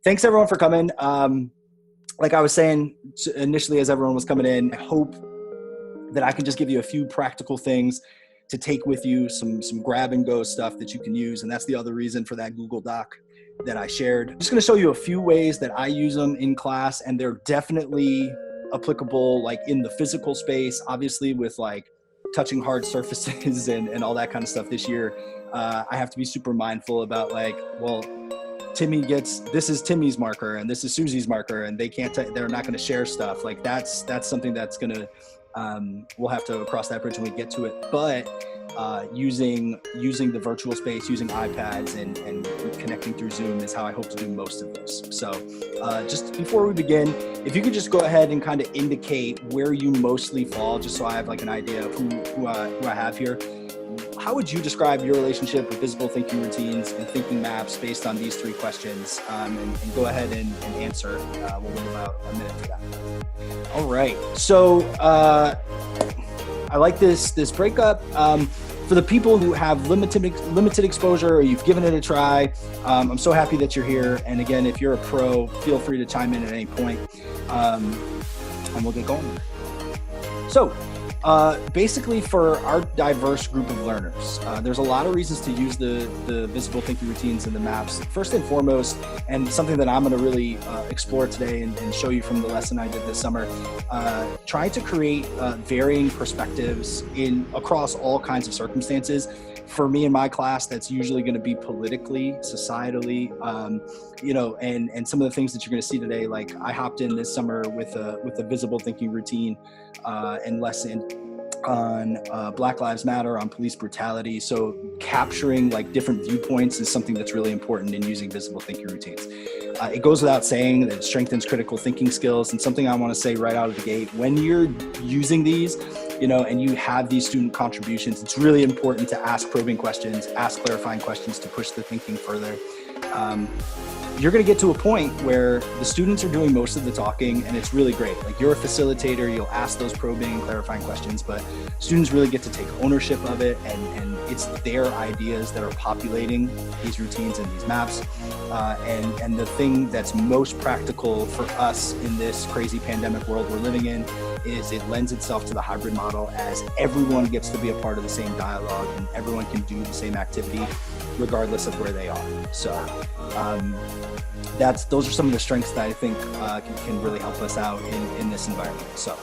Thanks everyone for coming. Like I was saying initially as everyone was coming in, I hope that I can just give you a few practical things to take with you, some grab and go stuff that you can use. And that's the other reason for that Google Doc that I shared. I'm just gonna show you a few ways that I use them in class, and they're definitely applicable like in the physical space, obviously with like touching hard surfaces and all that kind of stuff this year. I have to be super mindful about like, well, this is Timmy's marker and this is Susie's marker, and they're not going to share stuff. Like that's something that's going to, we'll have to cross that bridge when we get to it. But using the virtual space, using iPads and connecting through Zoom is how I hope to do most of this. So just before we begin, if you could just go ahead and kind of indicate where you mostly fall, just so I have like an idea of who I have here. How would you describe your relationship with visible thinking routines and thinking maps based on these three questions? And go ahead and answer. We'll wait about a minute for that. All right. So I like this breakup. For the people who have limited exposure or you've given it a try, I'm so happy that you're here. And again, if you're a pro, feel free to chime in at any point, and we'll get going. So basically for our diverse group of learners, there's a lot of reasons to use the visible thinking routines and the maps. First and foremost, and something that I'm going to really explore today and show you from the lesson I did this summer, trying to create varying perspectives across all kinds of circumstances. For me in my class, that's usually going to be politically, societally, and some of the things that you're going to see today. Like I hopped in this summer with a visible thinking routine and lesson on Black Lives Matter, on police brutality. So capturing like different viewpoints is something that's really important in using visible thinking routines. It goes without saying that it strengthens critical thinking skills, and something I want to say right out of the gate, when you're using these, and you have these student contributions, it's really important to ask probing questions, ask clarifying questions to push the thinking further. You're going to get to a point where the students are doing most of the talking, and it's really great. Like you're a facilitator, you'll ask those probing and clarifying questions, but students really get to take ownership of it, and it's their ideas that are populating these routines and these maps. And the thing that's most practical for us in this crazy pandemic world we're living in is it lends itself to the hybrid model, as everyone gets to be a part of the same dialogue and everyone can do the same activity regardless of where they are. So those are some of the strengths that I think can really help us out in this environment. So.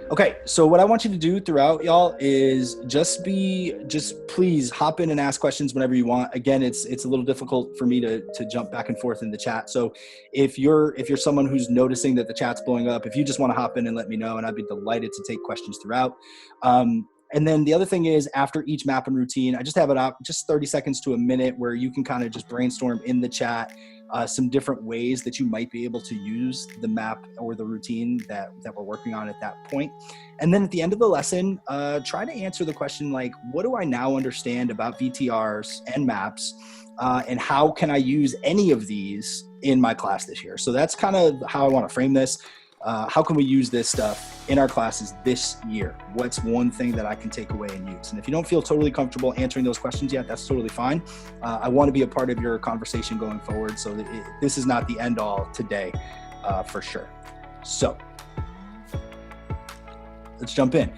Okay, so what I want you to do throughout, y'all, is just please hop in and ask questions whenever you want. Again, it's a little difficult for me to jump back and forth in the chat. So if you're someone who's noticing that the chat's blowing up, if you just want to hop in and let me know, and I'd be delighted to take questions throughout. And then the other thing is, after each map and routine, I just have it up just 30 seconds to a minute where you can kind of just brainstorm in the chat some different ways that you might be able to use the map or the routine that we're working on at that point. And then at the end of the lesson, try to answer the question like, what do I now understand about VTRs and maps? And how can I use any of these in my class this year? So that's kind of how I want to frame this. How can we use this stuff in our classes this year? What's one thing that I can take away and use? And if you don't feel totally comfortable answering those questions yet, that's totally fine. I want to be a part of your conversation going forward, so that this is not the end all today, for sure. So let's jump in.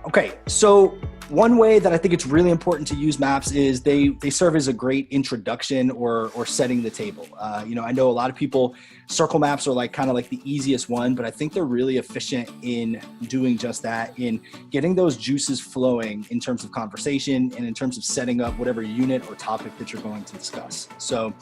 Okay, so one way that I think it's really important to use maps is they serve as a great introduction or setting the table. I know a lot of people, circle maps are kind of like the easiest one, but I think they're really efficient in doing just that, in getting those juices flowing in terms of conversation and in terms of setting up whatever unit or topic that you're going to discuss. So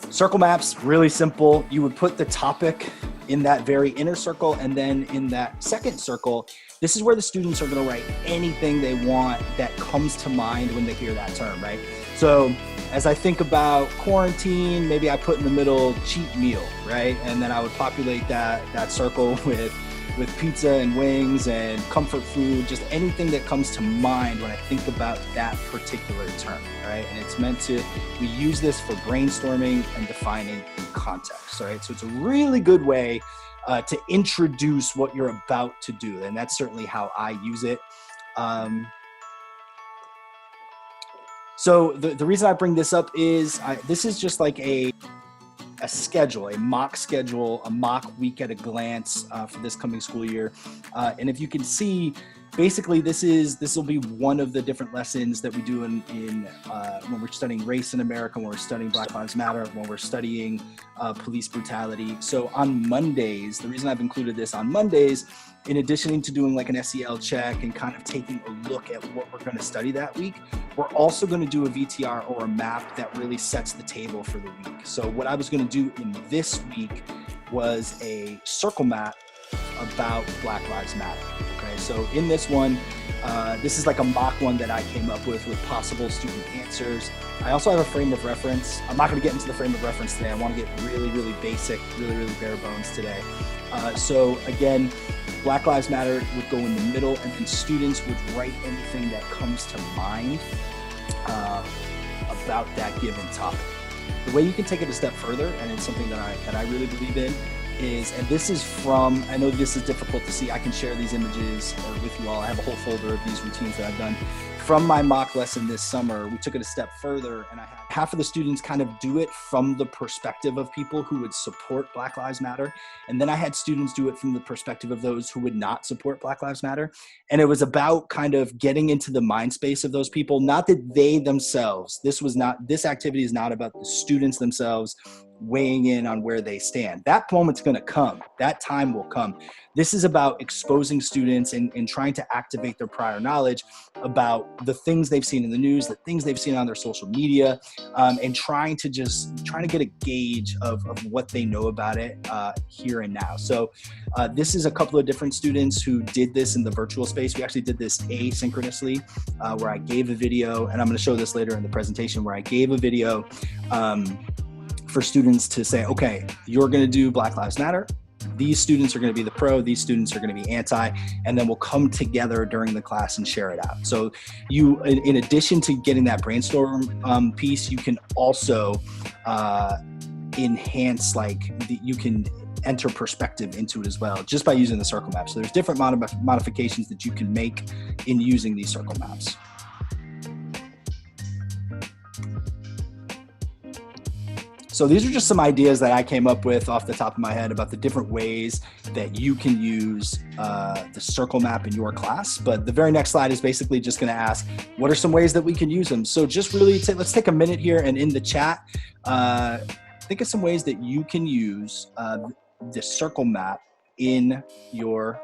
circle maps, really simple. You would put the topic in that very inner circle, and then in that second circle, this is where the students are going to write anything they want that comes to mind when they hear that term, right? So as I think about quarantine, maybe I put in the middle cheat meal, right? And then I would populate that circle with pizza and wings and comfort food, just anything that comes to mind when I think about that particular term, right? And it's meant to, we use this for brainstorming and defining context, right? So it's a really good way to introduce what you're about to do. And that's certainly how I use it. So the reason I bring this up is this is just like a schedule, a mock schedule, a mock week at a glance for this coming school year. And if you can see, basically this will be one of the different lessons that we do in when we're studying race in America, when we're studying Black Lives Matter, when we're studying police brutality. So on Mondays, the reason I've included this on Mondays, in addition to doing like an SEL check and kind of taking a look at what we're going to study that week, we're also going to do a VTR or a map that really sets the table for the week. So what I was going to do in this week was a circle map about Black Lives Matter. Okay, so in this one, this is like a mock one that I came up with possible student answers. I also have a frame of reference. I'm not going to get into the frame of reference today. I want to get really, really basic, really, really bare bones today. So again, Black Lives Matter would go in the middle, and then students would write anything that comes to mind about that given topic. The way you can take it a step further, and it's something that I really believe in, is, and this is from, I know this is difficult to see, I can share these images with you all. I have a whole folder of these routines that I've done. From my mock lesson this summer, we took it a step further, and I had half of the students kind of do it from the perspective of people who would support Black Lives Matter. And then I had students do it from the perspective of those who would not support Black Lives Matter. And it was about kind of getting into the mind space of those people, not that they themselves, this activity is not about the students themselves weighing in on where they stand. That moment's going to come. That time will come. This is about exposing students and trying to activate their prior knowledge about the things they've seen in the news, the things they've seen on their social media, and trying to get a gauge of what they know about it here and now. So this is a couple of different students who did this in the virtual space. We actually did this asynchronously, where I gave a video, and I'm going to show this later in the presentation, where I gave a video for students to say, okay, you're going to do Black Lives Matter. These students are going to be the pro, these students are going to be anti, and then we'll come together during the class and share it out. So you, in addition to getting that brainstorm piece, you can also enhance, you can enter perspective into it as well, just by using the circle map. So there's different modifications that you can make in using these circle maps. So these are just some ideas that I came up with off the top of my head about the different ways that you can use the circle map in your class. But the very next slide is basically just going to ask, what are some ways that we can use them? So just really, let's take a minute here, and in the chat, think of some ways that you can use the circle map in your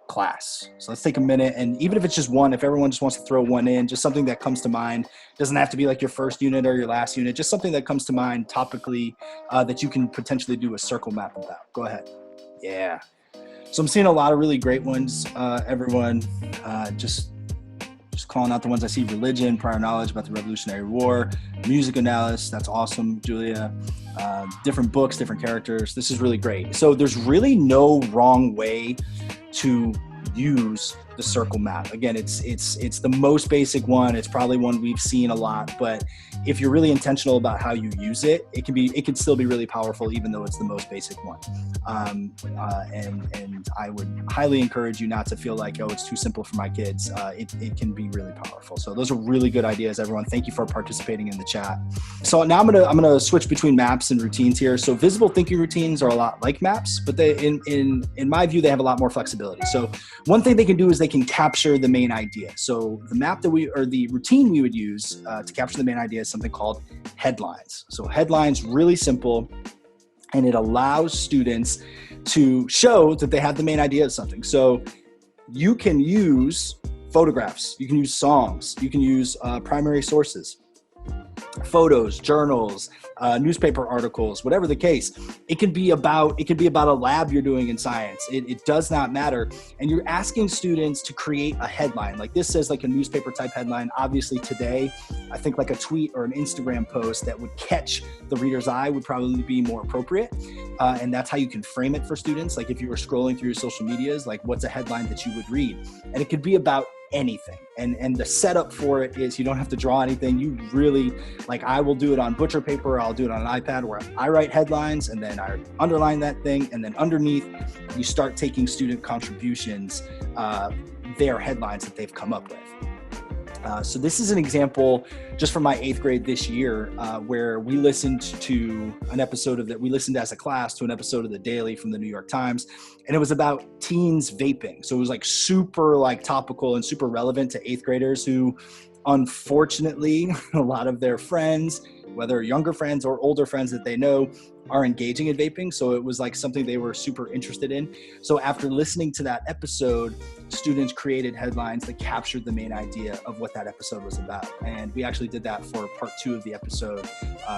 class. So let's take a minute, and even if it's just one, if everyone just wants to throw one in, just something that comes to mind, doesn't have to be like your first unit or your last unit, just something that comes to mind topically that you can potentially do a circle map about. Go ahead. Yeah. So I'm seeing a lot of really great ones. Everyone, just calling out the ones I see: religion, prior knowledge about the Revolutionary War, music analysis. That's awesome, Julia. Different books, different characters. This is really great. So there's really no wrong way to use the circle map. Again, it's the most basic one. It's probably one we've seen a lot, but if you're really intentional about how you use it, it can still be really powerful, even though it's the most basic one. And I would highly encourage you not to feel like, oh, it's too simple for my kids. It can be really powerful. So those are really good ideas, everyone. Thank you for participating in the chat. So now I'm gonna switch between maps and routines here. So visible thinking routines are a lot like maps, but they, in my view, they have a lot more flexibility. So one thing they can do is they can capture the main idea. So the map the routine we would use to capture the main idea is something called headlines. So headlines, really simple, and it allows students to show that they have the main idea of something. So you can use photographs, you can use songs, you can use primary sources, photos, journals, newspaper articles, whatever the case. It could be about a lab you're doing in science. It does not matter. And you're asking students to create a headline. Like this says like a newspaper type headline. Obviously today, I think like a tweet or an Instagram post that would catch the reader's eye would probably be more appropriate. And that's how you can frame it for students. Like if you were scrolling through your social medias, like what's a headline that you would read? And it could be about anything. And the setup for it is you don't have to draw anything. You really, like I will do it on butcher paper, I'll do it on an iPad where I write headlines and then I underline that thing, and then underneath you start taking student contributions, their headlines that they've come up with. So this is an example just from my 8th grade this year, where we listened to an episode of that. We listened as a class to an episode of The Daily from the New York Times, and it was about teens vaping. So it was like super like topical and super relevant to 8th graders who, unfortunately, a lot of their friends, whether younger friends or older friends that they know, are engaging in vaping. So it was like something they were super interested in. So after listening to that episode, students created headlines that captured the main idea of what that episode was about. And we actually did that for part 2 of the episode,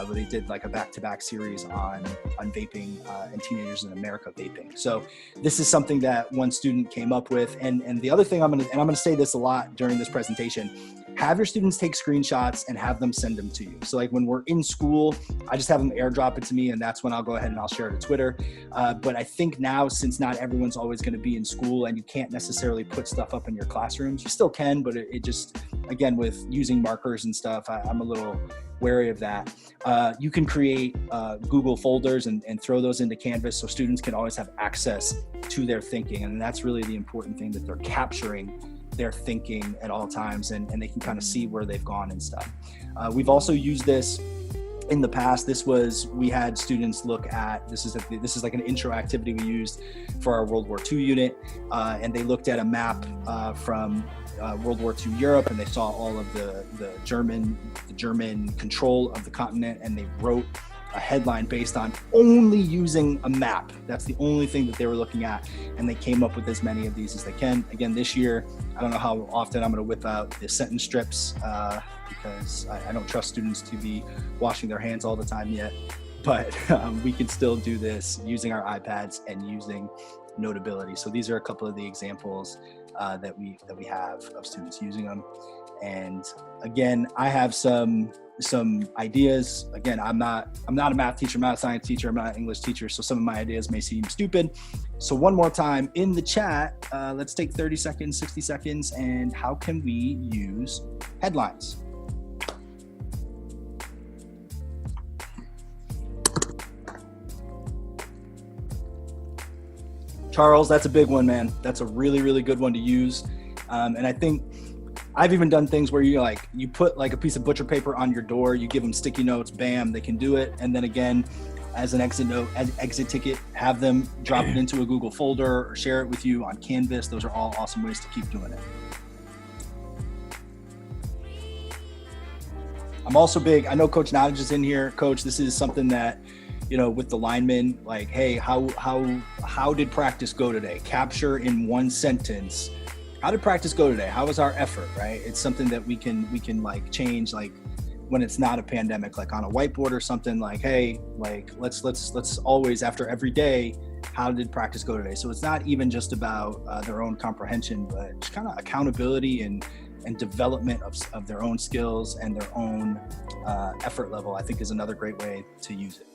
where they did like a back-to-back series on vaping and teenagers in America vaping. So this is something that one student came up with. And the other thing I'm gonna say this a lot during this presentation, have your students take screenshots and have them send them to you. So like when we're in school, I just have them airdrop it to me, and that's when I'll go ahead and I'll share it to Twitter. But I think now, since not everyone's always going to be in school and you can't necessarily put stuff up in your classrooms, you still can, but it just, again, with using markers and stuff, I'm a little wary of that. You can create Google folders and throw those into Canvas so students can always have access to their thinking. And that's really the important thing, that they're capturing their thinking at all times, and they can kind of see where they've gone and stuff. We've also used this in the past. We had students look at, this is like an intro activity we used for our World War II unit, and they looked at a map from World War II Europe, and they saw all of the German control of the continent, and they wrote a headline based on only using a map. That's the only thing that they were looking at, and they came up with as many of these as they can. Again, this year, I don't know how often I'm going to whip out the sentence strips, because I don't trust students to be washing their hands all the time yet, but we can still do this using our iPads and using Notability. So these are a couple of the examples that we have of students using them. And again, I have some ideas. Again, I'm not a math teacher, I'm not a science teacher, I'm not an English teacher, so some of my ideas may seem stupid. So one more time in the chat, let's take 30 seconds, 60 seconds, and how can we use headlines? Charles, that's a big one, man. That's a really, really good one to use. And I think I've even done things where you put like a piece of butcher paper on your door, you give them sticky notes, bam, they can do it. And then again, as an exit ticket, have them drop it into a Google folder or share it with you on Canvas. Those are all awesome ways to keep doing it. I'm also big, I know Coach Nottage is in here. Coach, this is something that, with the linemen, like, hey, how did practice go today? Capture in one sentence, how did practice go today? How was our effort, right? It's something that we can like change, like when it's not a pandemic, like on a whiteboard or something, like, hey, like let's always, after every day, how did practice go today? So it's not even just about their own comprehension, but just kind of accountability and development of their own skills and their own effort level, I think, is another great way to use it.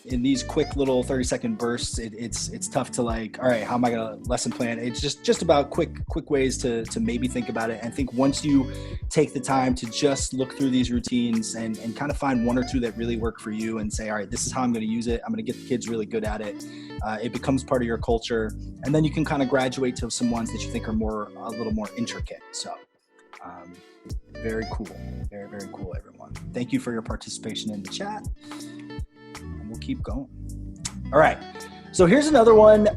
In these quick little 30-second bursts, it's tough to like, all right, how am I gonna lesson plan? It's just about quick ways to maybe think about it. And I think once you take the time to just look through these routines and kind of find one or two that really work for you and say, all right, this is how I'm gonna use it. I'm gonna get the kids really good at it. It becomes part of your culture. And then you can kind of graduate to some ones that you think are a little more intricate. So very cool. Very, very cool, everyone. Thank you for your participation in the chat. And we'll keep going. All right. So here's another one.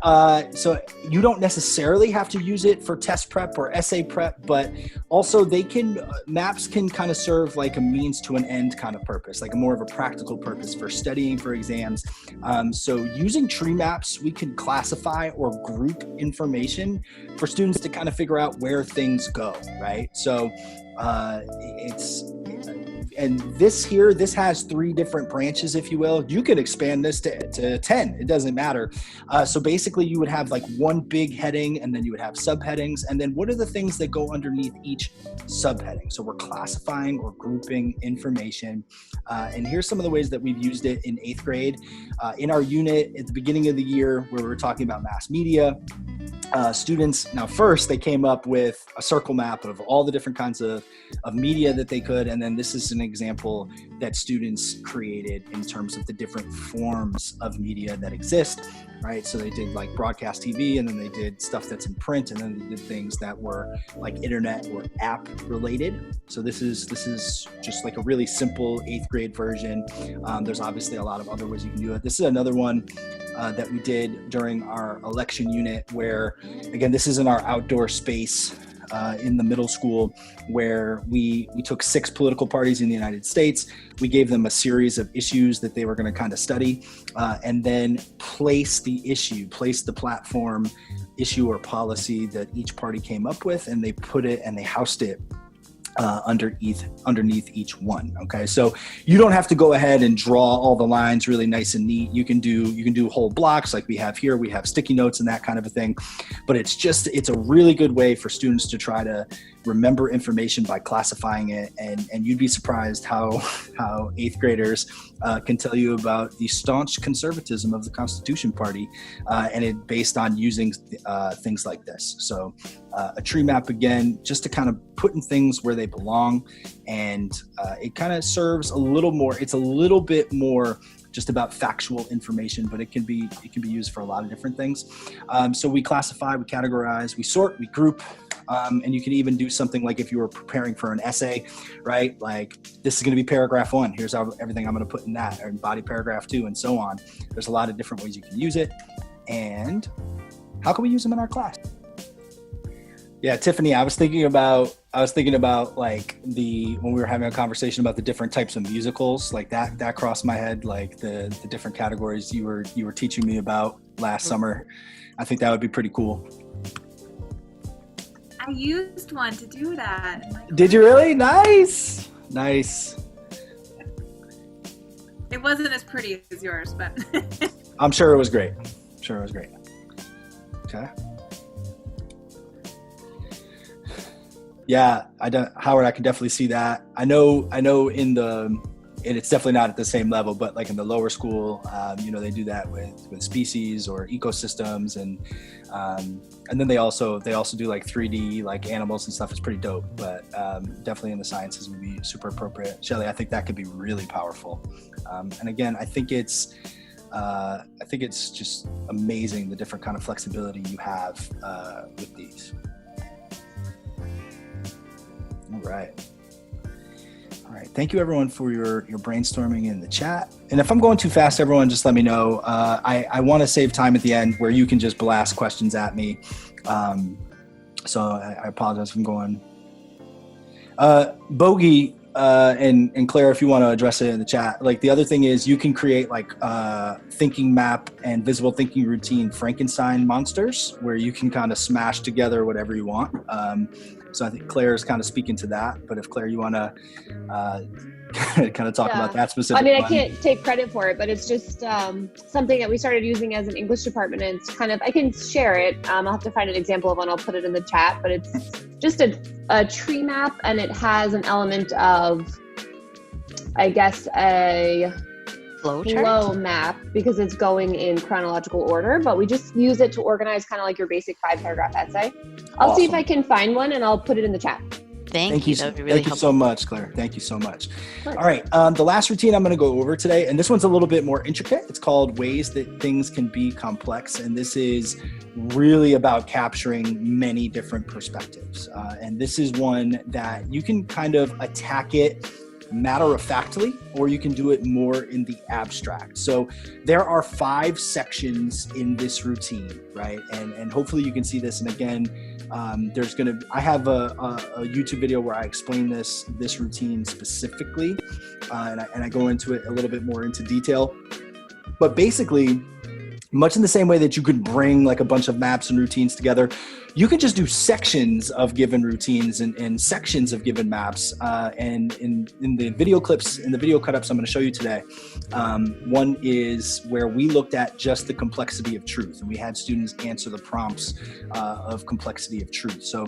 So you don't necessarily have to use it for test prep or essay prep, but also maps can kind of serve like a means to an end kind of purpose, like a more of a practical purpose for studying for exams. So using tree maps, we can classify or group information for students to kind of figure out where things go, right? So this has 3 different branches, if you will. You could expand this to 10, it doesn't matter. So basically you would have like one big heading, and then you would have subheadings, and then what are the things that go underneath each subheading? So we're classifying or grouping information. And here's some of the ways that we've used it in 8th grade. In our unit at the beginning of the year, where we were talking about mass media, students, now first they came up with a circle map of all the different kinds of media that they could. And then this is an example that students created in terms of the different forms of media that exist, right? So they did like broadcast TV, and then they did stuff that's in print, and then they did things that were like internet or app related. So this is just like a really simple 8th grade version. There's obviously a lot of other ways you can do it. This is another one that we did during our election unit, where, again, this is in our outdoor space in the middle school, where we took 6 political parties in the United States. We gave them a series of issues that they were going to kind of study, and then place the platform, issue, or policy that each party came up with, and they put it and they housed it underneath each one. Okay, so you don't have to go ahead and draw all the lines really nice and neat. You can do whole blocks like we have here. We have sticky notes and that kind of a thing, but it's a really good way for students to try to remember information by classifying it, and you'd be surprised how 8th graders can tell you about the staunch conservatism of the Constitution Party, and it based on using things like this. So a tree map, again, just to kind of putting things where they belong, and it kind of serves a little more. It's a little bit more just about factual information, but it can be used for a lot of different things. So we classify, we categorize, we sort, we group. And you can even do something like if you were preparing for an essay, right? Like, this is going to be paragraph 1. Here's everything I'm going to put in that, or body paragraph 2, and so on. There's a lot of different ways you can use it. And how can we use them in our class? Yeah, Tiffany, I was thinking about like when we were having a conversation about the different types of musicals, like that crossed my head, like the different categories you were teaching me about last summer. I think that would be pretty cool. I used one to do that. Did you really? Nice. It wasn't as pretty as yours, but I'm sure it was great. Okay. Yeah, Howard, I can definitely see that. I know and it's definitely not at the same level, but like in the lower school, they do that with species or ecosystems, and then they also do like 3D, like animals and stuff. It's pretty dope, but definitely in the sciences would be super appropriate. Shelly, I think that could be really powerful. And again, I think it's just amazing the different kind of flexibility you have with these. All right. Thank you, everyone, for your brainstorming in the chat. And if I'm going too fast, everyone, just let me know. I want to save time at the end where you can just blast questions at me. So I apologize if I'm going. Bogey and Claire, if you want to address it in the chat. Like, the other thing is you can create like thinking map and visible thinking routine Frankenstein monsters, where you can kind of smash together whatever you want. So I think Claire is kind of speaking to that, but if Claire, you want to kind of talk about that specific I can't take credit for it, but it's just something that we started using as an English department, and it's kind of, I can share it. I'll have to find an example of one. I'll put it in the chat, but it's just a tree map, and it has an element of, I guess, a flow map, because it's going in chronological order, but we just use it to organize kind of like your basic 5-paragraph essay. I'll see if I can find one, and I'll put it in the chat. Thank you. That would be really helpful. Thank you so much, Claire. Thank you so much. All right. The last routine I'm going to go over today, and this one's a little bit more intricate. It's called Ways That Things Can Be Complex. And this is really about capturing many different perspectives. And this is one that you can kind of attack it matter-of-factly, or you can do it more in the abstract. So there are 5 sections in this routine, right? And hopefully you can see this. And again, I have a YouTube video where I explain this routine specifically, and I go into it a little bit more into detail. But basically, much in the same way that you could bring like a bunch of maps and routines together, you can just do sections of given routines and sections of given maps. And in the video clips, in the video cut-ups I'm going to show you today, one is where we looked at just the complexity of truth, and we had students answer the prompts of complexity of truth. So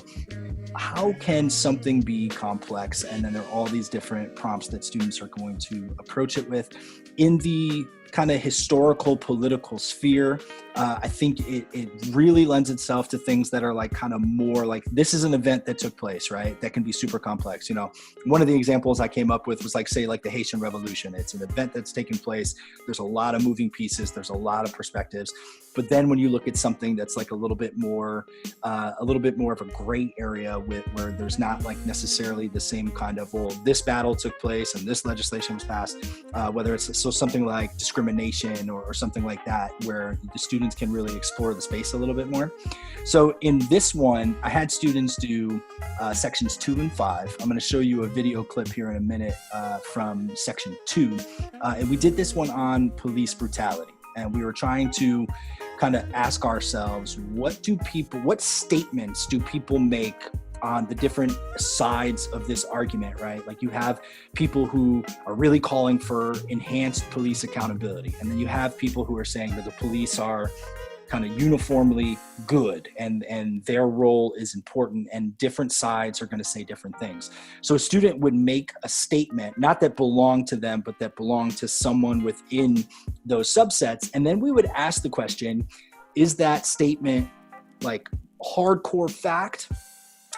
how can something be complex? And then there are all these different prompts that students are going to approach it with. In the kind of historical political sphere, I think it really lends itself to things that are like kind of more like, this is an event that took place, right? That can be super complex. You know, one of the examples I came up with was like, say, like the Haitian Revolution. It's an event that's taken place. There's a lot of moving pieces. There's a lot of perspectives. But then when you look at something that's like a little bit more of a gray area where there's not like necessarily the same kind of, well, this battle took place and this legislation was passed, whether it's something like discrimination or something like that, where the students can really explore the space a little bit more. So in this one, I had students do sections 2 and 5. I'm going to show you a video clip here in a minute from section 2. And we did this one on police brutality. And we were trying to kind of ask ourselves, what statements do people make on the different sides of this argument, right? Like you have people who are really calling for enhanced police accountability. And then you have people who are saying that the police are kind of uniformly good and their role is important, and different sides are going to say different things. So a student would make a statement, not that belonged to them, but that belonged to someone within those subsets. And then we would ask the question, is that statement like hardcore fact,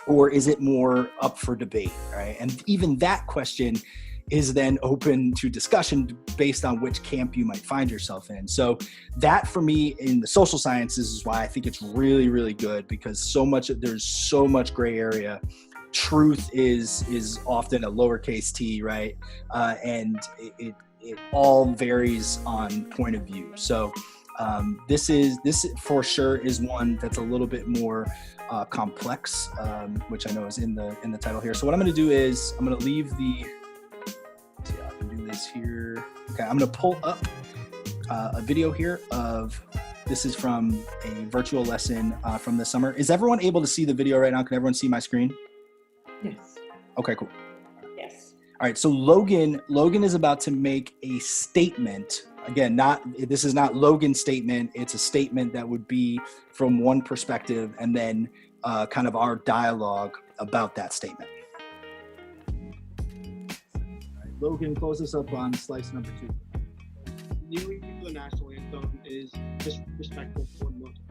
or is it more up for debate, right? And even that question is then open to discussion based on which camp you might find yourself in. So that for me in the social sciences is why I think it's really, really good, because there's so much gray area. Truth is often a lowercase t, right? And it all varies on point of view. So this for sure is one that's a little bit more complex, which I know is in the title here. So what I'm going to do is I'm going to leave I can do this here. Okay, I'm going to pull up a video here this is from a virtual lesson from the summer. Is everyone able to see the video right now? Can everyone see my screen? Yes. Okay, cool. Yes. All right, so Logan is about to make a statement. Again, this is not Logan's statement. It's a statement that would be from one perspective, and then kind of our dialogue about that statement. All right, Logan, close us up on slice number 2. Kneeling to the national anthem is disrespectful for the military.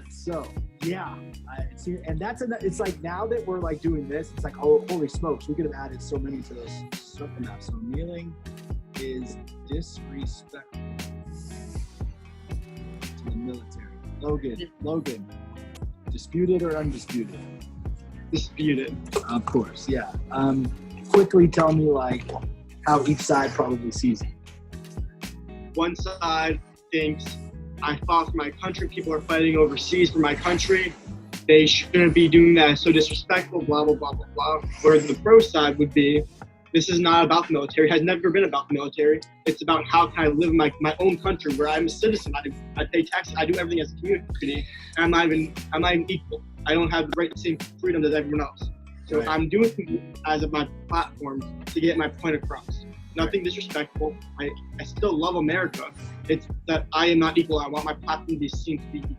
So yeah, and it's like, now that we're like doing this, it's like, oh, holy smokes, we could have added so many to this stuff now. So kneeling is disrespectful to the military. Logan, disputed or undisputed? Disputed. Of course, yeah. Quickly tell me like how each side probably sees it. One side thinks I fought for my country. People are fighting overseas for my country. They shouldn't be doing that. It's so disrespectful, blah, blah, blah, blah, blah. Where the pro side would be, this is not about the military. It has never been about the military. It's about how can I live in my own country where I'm a citizen. I pay taxes. I do everything as a community. And I'm not even equal. I don't have the same freedom as everyone else. So right. I'm doing things as my platform to get my point across. Nothing disrespectful. I still love America. It's that I am not equal. I want my platform to be seen to be equal.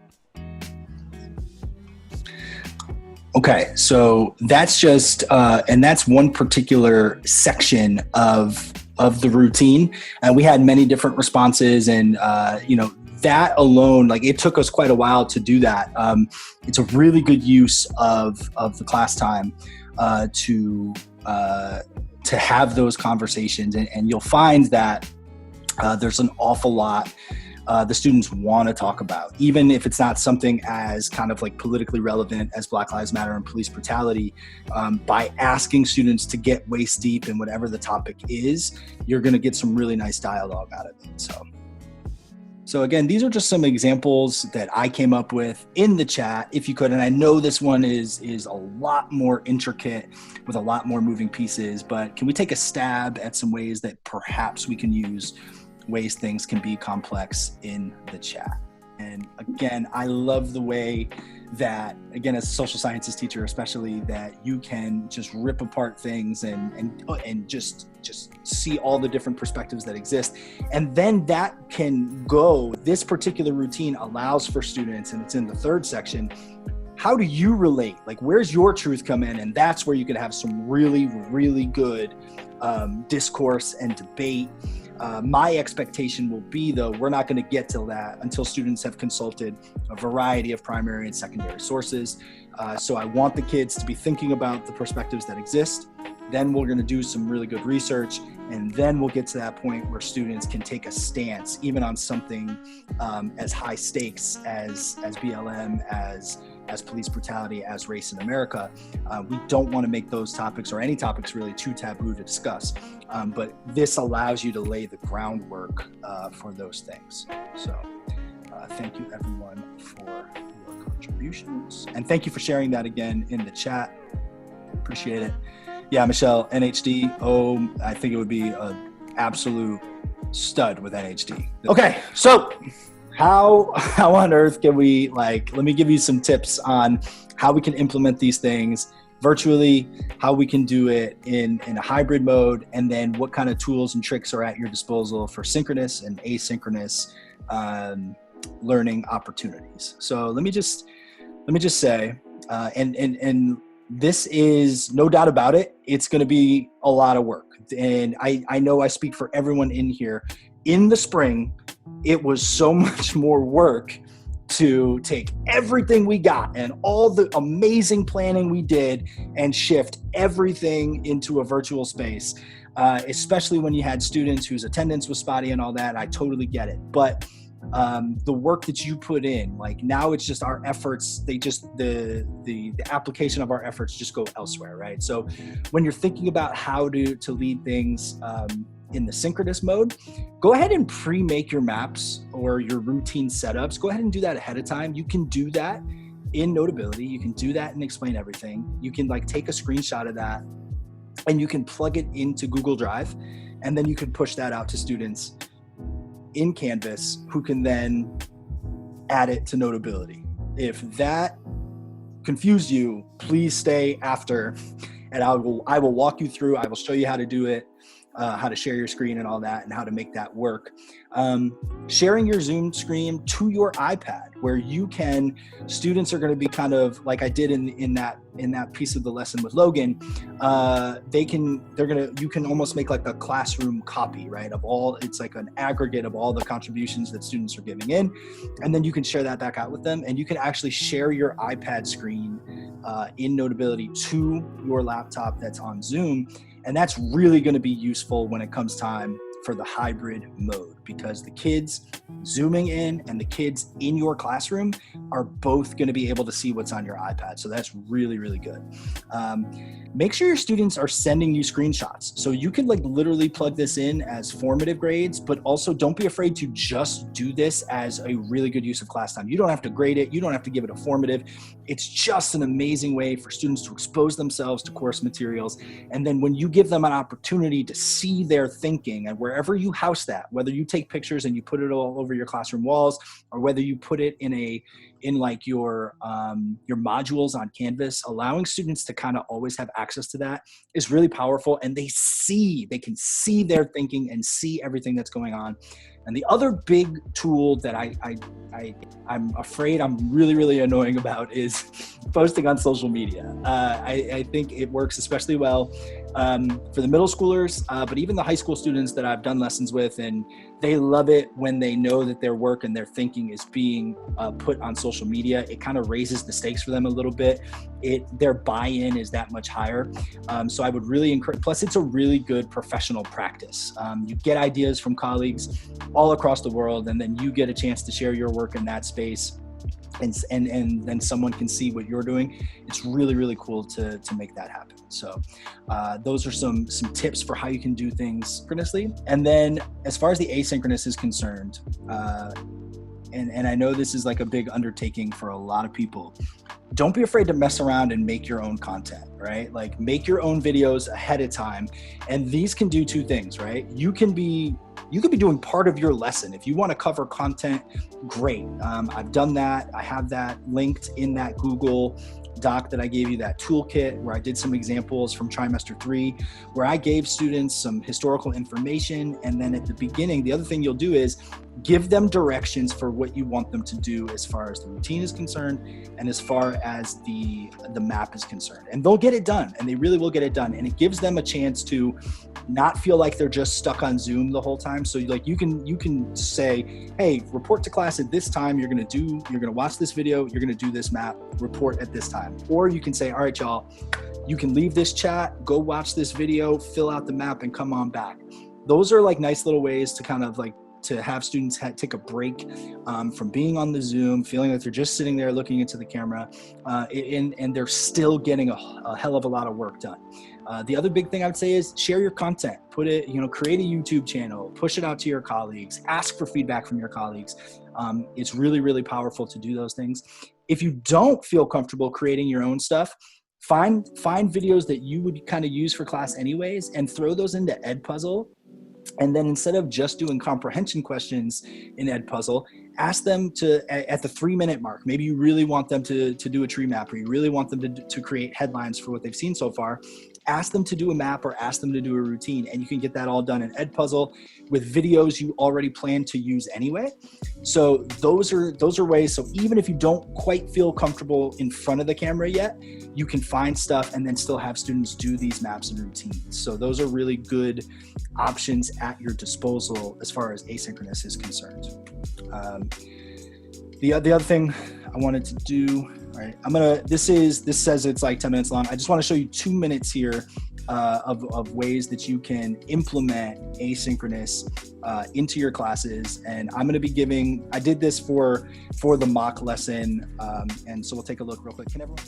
Okay, so that's just, and that's one particular section of the routine. And we had many different responses, and that alone, like it took us quite a while to do that. It's a really good use of the class time to have those conversations, and you'll find that there's an awful lot the students want to talk about, even if it's not something as kind of like politically relevant as Black Lives Matter and police brutality. By asking students to get waist deep in whatever the topic is, you're going to get some really nice dialogue out of it. So again, these are just some examples that I came up with in the chat, if you could. And I know this one is a lot more intricate with a lot more moving pieces, but can we take a stab at some ways that perhaps we can use ways things can be complex in the chat? And And again, I love the way that, again, as a social sciences teacher especially, that you can just rip apart things and just see all the different perspectives that exist. And then that can go, this particular routine allows for students, and it's in the third section, how do you relate? Like, where's your truth come in? And that's where you can have some really, really good discourse and debate. My expectation will be, though, we're not going to get to that until students have consulted a variety of primary and secondary sources. So I want the kids to be thinking about the perspectives that exist. Then we're going to do some really good research. And then we'll get to that point where students can take a stance, even on something as high stakes as BLM, as police brutality, as race in America. We don't want to make those topics, or any topics really, too taboo to discuss. But this allows you to lay the groundwork for those things. So thank you everyone for your contributions. And thank you for sharing that again in the chat. Appreciate it. Yeah, Michelle, NHD, I think it would be an absolute stud with NHD. Okay, so how on earth can we, let me give you some tips on how we can implement these things virtually, how we can do it in a hybrid mode, and then what kind of tools and tricks are at your disposal for synchronous and asynchronous learning opportunities. So let me just say, and this is no doubt about it, it's going to be a lot of work. And I know I speak for everyone in here. In the spring, it was so much more work to take everything we got and all the amazing planning we did and shift everything into a virtual space, especially when you had students whose attendance was spotty and all that. I totally get it. But the work that you put in, now it's just our efforts, the application of our efforts just go elsewhere, right? So when you're thinking about how to lead things in the synchronous mode, go ahead and pre-make your maps or your routine setups. Go ahead and do that ahead of time. You can do that in Notability. You can do that and Explain Everything. You can take a screenshot of that and you can plug it into Google Drive, and then you can push that out to students in Canvas, who can then add it to Notability. If that confused you, please stay after, and I will walk you through. I will show you how to do it, how to share your screen and all that, and how to make that work. Sharing your Zoom screen to your iPad, where students are going to be kind of like I did in that piece of the lesson with Logan. You can almost make a classroom copy, right? It's like an aggregate of all the contributions that students are giving in, and then you can share that back out with them, and you can actually share your iPad screen in Notability to your laptop that's on Zoom. And that's really going to be useful when it comes time for the hybrid mode, because the kids zooming in and the kids in your classroom are both going to be able to see what's on your iPad. So that's really, really good. Make sure your students are sending you screenshots. So you can literally plug this in as formative grades, but also don't be afraid to just do this as a really good use of class time. You don't have to grade it. You don't have to give it a formative. It's just an amazing way for students to expose themselves to course materials. And then when you give them an opportunity to see their thinking, and wherever you house that, whether you take pictures and you put it all over your classroom walls, or whether you put it in your modules on Canvas, allowing students to kind of always have access to that is really powerful. And they can see their thinking and see everything that's going on. And the other big tool that I'm afraid I'm really, really annoying about is posting on social media. I think it works especially well for the middle schoolers, but even the high school students that I've done lessons with, and they love it when they know that their work and their thinking is being put on social media. It kind of raises the stakes for them a little bit. Their buy-in is that much higher. So I would really encourage, plus it's a really good professional practice. You get ideas from colleagues all across the world, and then you get a chance to share your work in that space. And then someone can see what you're doing. It's really, really cool to make that happen. So those are some tips for how you can do things synchronously. And then as far as the asynchronous is concerned, and I know this is a big undertaking for a lot of people, don't be afraid to mess around and make your own content, right? Like make your own videos ahead of time. And these can do two things, right? You could be doing part of your lesson. If you want to cover content, great. I've done that. I have that linked in that Google Doc that I gave you, that toolkit where I did some examples from trimester 3, where I gave students some historical information. And then at the beginning, the other thing you'll do is give them directions for what you want them to do as far as the routine is concerned and as far as the map is concerned. And they'll get it done, and they really will get it done. And it gives them a chance to not feel like they're just stuck on Zoom the whole time. So like you can say, hey, report to class at this time. You're gonna watch this video, you're gonna do this map, report at this time. Or you can say, all right, y'all, you can leave this chat, go watch this video, fill out the map, and come on back. Those are like nice little ways to kind of like to have students take a break from being on the Zoom, feeling that they're just sitting there looking into the camera, and they're still getting a hell of a lot of work done. The other big thing I would say is share your content. Put it, create a YouTube channel, push it out to your colleagues, ask for feedback from your colleagues. It's really, really powerful to do those things. If you don't feel comfortable creating your own stuff, find videos that you would kind of use for class anyways and throw those into Edpuzzle. And then instead of just doing comprehension questions in Edpuzzle, ask them to, at the 3-minute mark, maybe you really want them to do a tree map, or you really want them to create headlines for what they've seen so far, ask them to do a map or ask them to do a routine. And you can get that all done in Edpuzzle with videos you already plan to use anyway. So those are ways. So even if you don't quite feel comfortable in front of the camera yet, you can find stuff and then still have students do these maps and routines. So those are really good options at your disposal as far as asynchronous is concerned. The other thing I wanted to do, all right, this says it's like 10 minutes long. I just want to show you 2 minutes here of ways that you can implement asynchronous into your classes. And I'm going to be I did this for the mock lesson. And so we'll take a look real quick. Can everyone?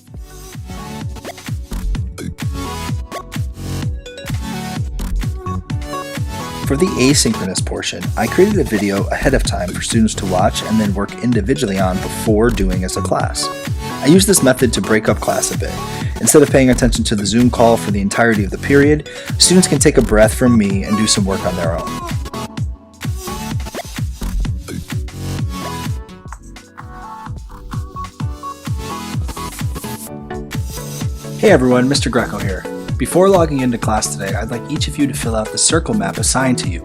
For the asynchronous portion, I created a video ahead of time for students to watch and then work individually on before doing as a class. I use this method to break up class a bit. Instead of paying attention to the Zoom call for the entirety of the period, students can take a breath from me and do some work on their own. Hey everyone, Mr. Greco here. Before logging into class today, I'd like each of you to fill out the circle map assigned to you.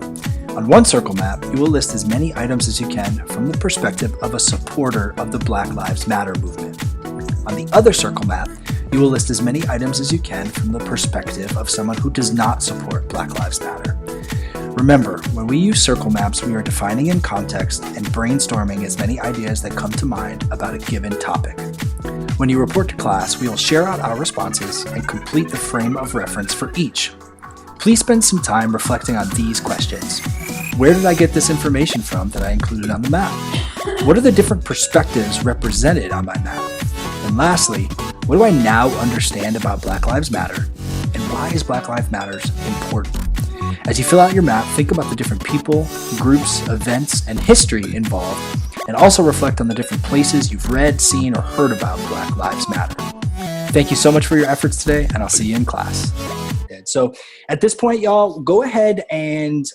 On one circle map, you will list as many items as you can from the perspective of a supporter of the Black Lives Matter movement. On the other circle map, you will list as many items as you can from the perspective of someone who does not support Black Lives Matter. Remember, when we use circle maps, we are defining in context and brainstorming as many ideas that come to mind about a given topic. When you report to class, we will share out our responses and complete the frame of reference for each. Please spend some time reflecting on these questions. Where did I get this information from that I included on the map? What are the different perspectives represented on my map? And lastly, what do I now understand about Black Lives Matter? And why is Black Lives Matter important? As you fill out your map, think about the different people, groups, events, and history involved, and also reflect on the different places you've read, seen, or heard about Black Lives Matter. Thank you so much for your efforts today, and I'll see you in class. So at this point, y'all, go ahead and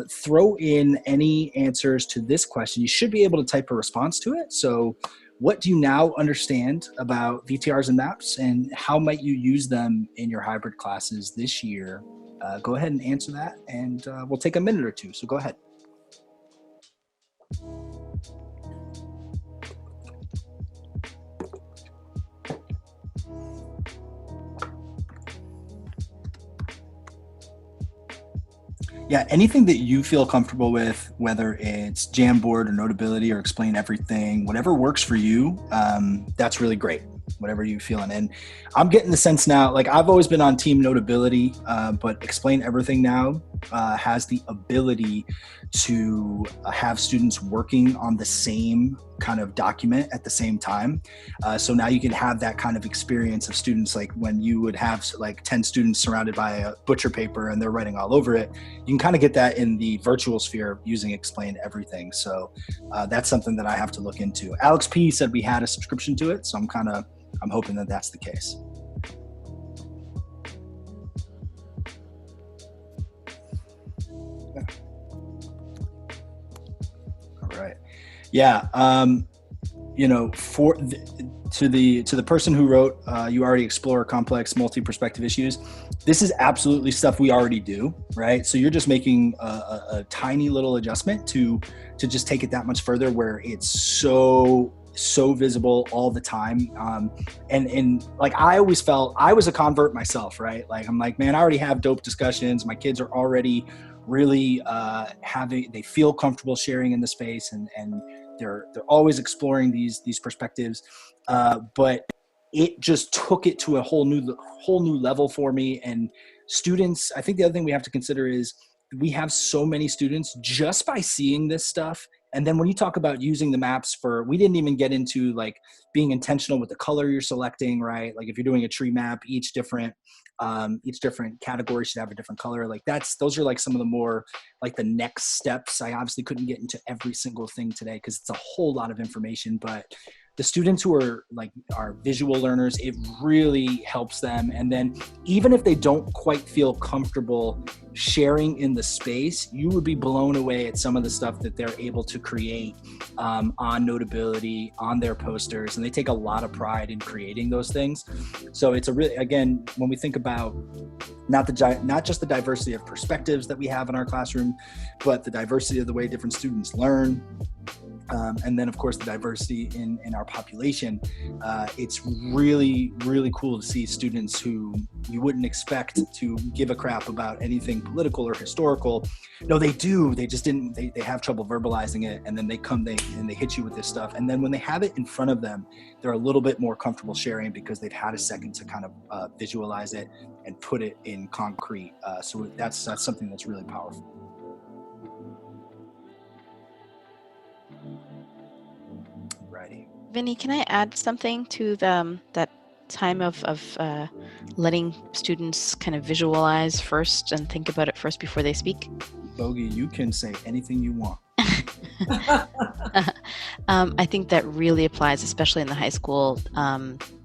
throw in any answers to this question. You should be able to type a response to it. So what do you now understand about VTRs and maps, and how might you use them in your hybrid classes this year? Go ahead and answer that, and we'll take a minute or two. So go ahead. Yeah, anything that you feel comfortable with, whether it's Jamboard or Notability or Explain Everything, whatever works for you, that's really great, whatever you're feeling. And I'm getting the sense now, like I've always been on Team Notability, but Explain Everything now has the ability to have students working on the same kind of document at the same time. So now you can have that kind of experience of students, like when you would have like 10 students surrounded by a butcher paper and they're writing all over it, you can kind of get that in the virtual sphere using Explain Everything. So that's something that I have to look into. Alex P said we had a subscription to it, so I'm kind of I'm hoping that that's the case. Yeah. All right. Yeah. To the person who wrote, you already explore complex multi-perspective issues. This is absolutely stuff we already do, right? So you're just making a tiny little adjustment to just take it that much further, where it's so visible all the time. And like, I always felt I was a convert myself, right? Like, I'm like, man, I already have dope discussions. My kids are already really they feel comfortable sharing in the space, and they're always exploring these perspectives. But it just took it to a whole new level for me. And students, I think the other thing we have to consider is we have so many students just by seeing this stuff. And then when you talk about using the maps we didn't even get into like being intentional with the color you're selecting, right? Like if you're doing a tree map, each different category should have a different color. Like those are like some of the more like the next steps. I obviously couldn't get into every single thing today because it's a whole lot of information, but the students who are visual learners, it really helps them. And then even if they don't quite feel comfortable sharing in the space, you would be blown away at some of the stuff that they're able to create on Notability, on their posters, and they take a lot of pride in creating those things. So it's again, when we think about not just the diversity of perspectives that we have in our classroom, but the diversity of the way different students learn. And then, of course, the diversity in our population. It's really, really cool to see students who you wouldn't expect to give a crap about anything political or historical. No, they do. They just didn't. They have trouble verbalizing it, and then they hit you with this stuff. And then when they have it in front of them, they're a little bit more comfortable sharing because they've had a second to kind of visualize it and put it in concrete. So that's something that's really powerful. Vinny, can I add something to that time of letting students kind of visualize first and think about it first before they speak? Bogey, you can say anything you want. I think that really applies, especially in the high school,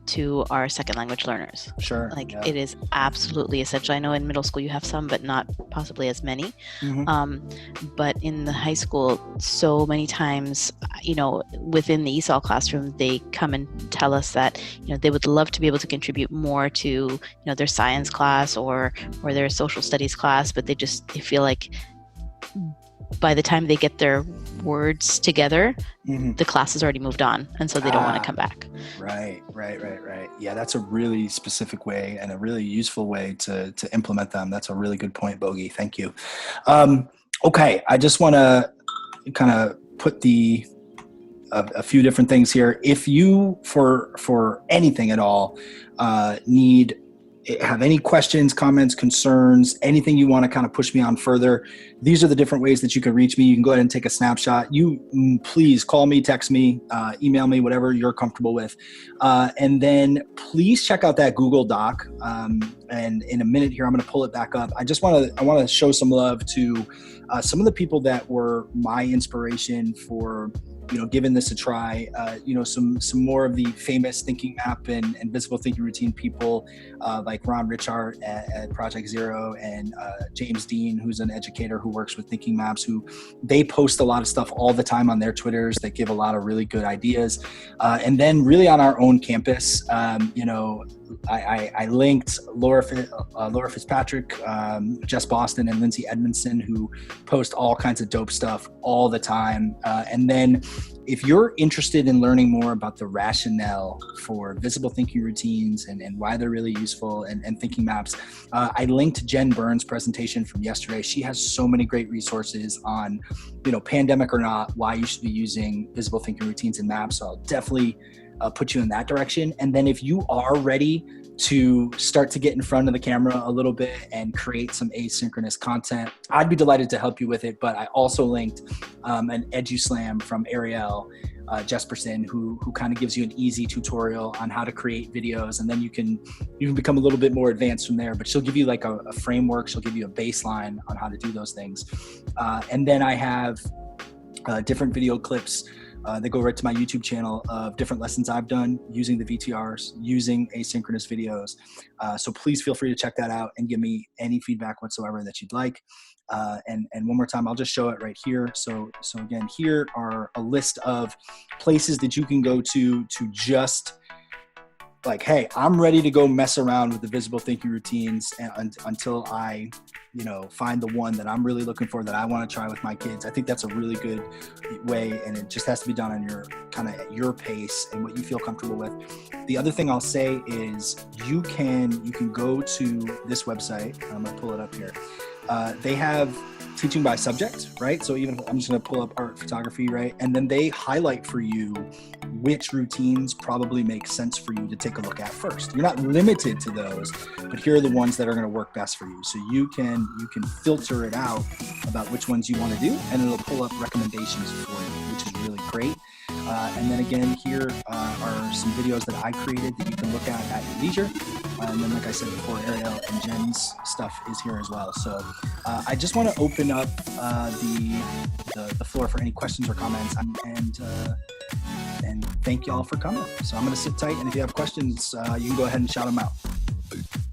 to our second language learners. Sure. It is absolutely essential. I know in middle school you have some, but not possibly as many. Mm-hmm. But in the high school, so many times, within the ESOL classroom, they come and tell us that, they would love to be able to contribute more to, their science class or their social studies class, but they feel like by the time they get their words together, mm-hmm. the class has already moved on, and so they don't want to come back. Right. Yeah, that's a really specific way and a really useful way to implement them. That's a really good point, Bogey. Thank you. Okay, I just want to kind of put a few different things here. If you, for anything at all, have any questions, comments, concerns, anything you want to kind of push me on further, these are the different ways that you can reach me. You can go ahead and take a snapshot. You please call me, text me, email me, whatever you're comfortable with. And then please check out that Google Doc. And in a minute here, I'm going to pull it back up. I want to show some love to some of the people that were my inspiration for giving this a try. Some more of the famous thinking map and visible thinking routine people, like Ron Richard at Project Zero, and James Dean, who's an educator who works with thinking maps, who they post a lot of stuff all the time on their Twitters that give a lot of really good ideas. And then really on our own campus, I linked Laura Fitzpatrick, Jess Boston, and Lindsay Edmondson, who post all kinds of dope stuff all the time. And then if you're interested in learning more about the rationale for visible thinking routines and why they're really useful and thinking maps, I linked Jen Burns' presentation from yesterday. She has so many great resources on, pandemic or not, why you should be using visible thinking routines and maps. So I'll definitely put you in that direction. And then if you are ready to start to get in front of the camera a little bit and create some asynchronous content, I'd be delighted to help you with it. But I also linked an EduSlam from Ariel Jesperson, who kind of gives you an easy tutorial on how to create videos, and then you can become a little bit more advanced from there. But she'll give you like a framework, she'll give you a baseline on how to do those things. And then I have different video clips They go right to my YouTube channel of different lessons I've done using the VTRs, using asynchronous videos. So please feel free to check that out and give me any feedback whatsoever that you'd like. And one more time, I'll just show it right here. So again, here are a list of places that you can go to just like, hey, I'm ready to go mess around with the visible thinking routines until I, find the one that I'm really looking for that I want to try with my kids. I think that's a really good way, and it just has to be done on your kind of at your pace and what you feel comfortable with. The other thing I'll say is you can go to this website. I'm going to pull it up here. They have teaching by subject, right? So even I'm just going to pull up art photography, right? And then they highlight for you which routines probably make sense for you to take a look at first. You're not limited to those, but here are the ones that are going to work best for you. So you can filter it out about which ones you want to do, and it'll pull up recommendations for you, which is really great. And then again, here are some videos that I created that you can look at your leisure. And then, like I said before, Ariel and Jen's stuff is here as well. So I just want to open up the floor for any questions or comments, and thank y'all for coming. So I'm going to sit tight, and if you have questions, you can go ahead and shout them out.